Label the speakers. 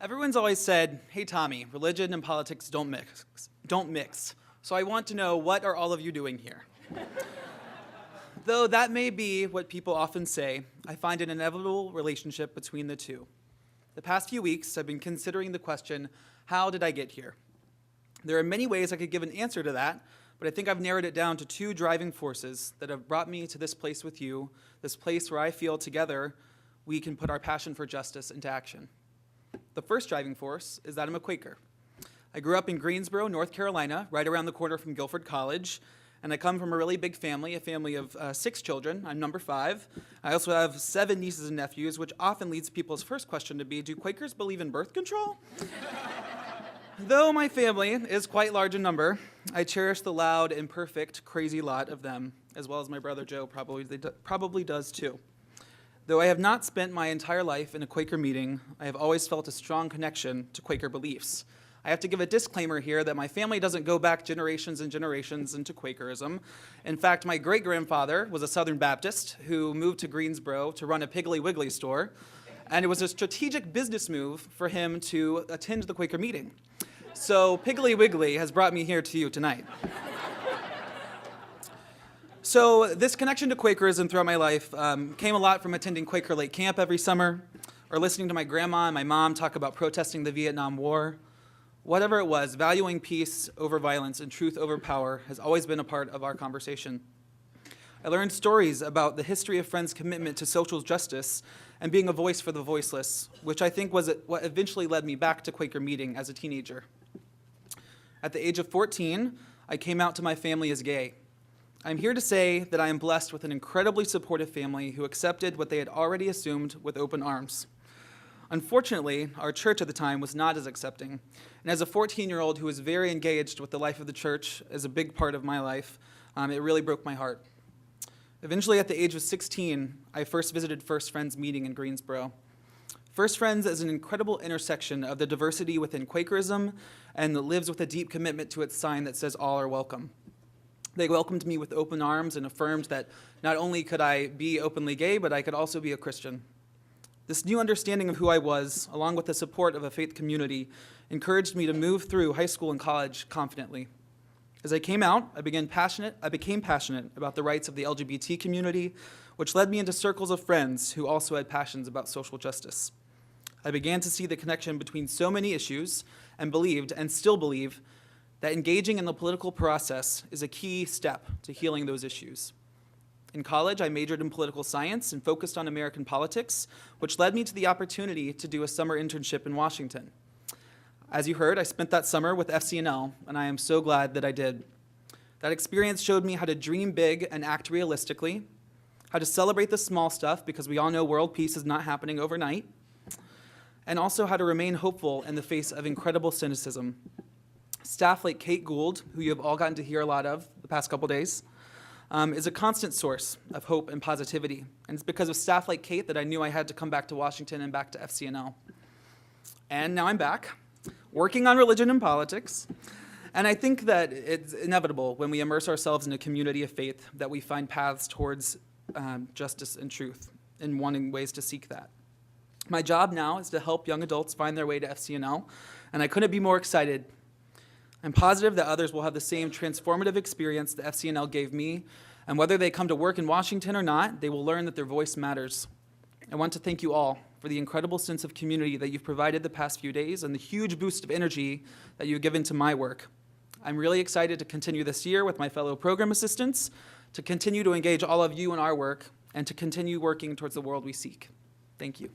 Speaker 1: Everyone's always said, hey Tommy, religion and politics don't mix. So I want to know, what are all of you doing here? Though that may be what people often say, I find an inevitable relationship between the two. The past few weeks, I've been considering the question, how did I get here? There are many ways I could give an answer to that, but I think I've narrowed it down to two driving forces that have brought me to this place with you, this place where I feel together we can put our passion for justice into action. The first driving force is that I'm a Quaker. I grew up in Greensboro, North Carolina, right around the corner from Guilford College, and I come from a really big family, a family of 6 children. I'm number 5. I also have 7 nieces and nephews, which often leads people's first question to be, do Quakers believe in birth control? Though my family is quite large in number, I cherish the loud, imperfect, crazy lot of them, as well as my brother Joe probably does too. Though I have not spent my entire life in a Quaker meeting, I have always felt a strong connection to Quaker beliefs. I have to give a disclaimer here that my family doesn't go back generations and generations into Quakerism. In fact, my great-grandfather was a Southern Baptist who moved to Greensboro to run a Piggly Wiggly store, and it was a strategic business move for him to attend the Quaker meeting. So Piggly Wiggly has brought me here to you tonight. So this connection to Quakerism throughout my life came a lot from attending Quaker Lake Camp every summer, or listening to my grandma and my mom talk about protesting the Vietnam War. Whatever it was, valuing peace over violence and truth over power has always been a part of our conversation. I learned stories about the history of Friends' commitment to social justice and being a voice for the voiceless, which I think was what eventually led me back to Quaker meeting as a teenager. At the age of 14, I came out to my family as gay. I'm here to say that I am blessed with an incredibly supportive family who accepted what they had already assumed with open arms. Unfortunately, our church at the time was not as accepting, and as a 14-year-old who was very engaged with the life of the church as a big part of my life, it really broke my heart. Eventually, at the age of 16, I first visited First Friends meeting in Greensboro. First Friends is an incredible intersection of the diversity within Quakerism and lives with a deep commitment to its sign that says all are welcome. They welcomed me with open arms and affirmed that not only could I be openly gay, but I could also be a Christian. This new understanding of who I was, along with the support of a faith community, encouraged me to move through high school and college confidently. As I came out, I became passionate about the rights of the LGBT community, which led me into circles of friends who also had passions about social justice. I began to see the connection between so many issues and believed, and still believe, that engaging in the political process is a key step to healing those issues. In college, I majored in political science and focused on American politics, which led me to the opportunity to do a summer internship in Washington. As you heard, I spent that summer with FCNL, and I am so glad that I did. That experience showed me how to dream big and act realistically, how to celebrate the small stuff, because we all know world peace is not happening overnight, and also how to remain hopeful in the face of incredible cynicism. Staff like Kate Gould, who you have all gotten to hear a lot of the past couple days, is a constant source of hope and positivity. And it's because of staff like Kate that I knew I had to come back to Washington and back to FCNL. And now I'm back, working on religion and politics. And I think that it's inevitable when we immerse ourselves in a community of faith that we find paths towards justice and truth and wanting ways to seek that. My job now is to help young adults find their way to FCNL, and I couldn't be more excited. I'm positive that others will have the same transformative experience that FCNL gave me, and whether they come to work in Washington or not, they will learn that their voice matters. I want to thank you all for the incredible sense of community that you've provided the past few days and the huge boost of energy that you've given to my work. I'm really excited to continue this year with my fellow program assistants, to continue to engage all of you in our work, and to continue working towards the world we seek. Thank you.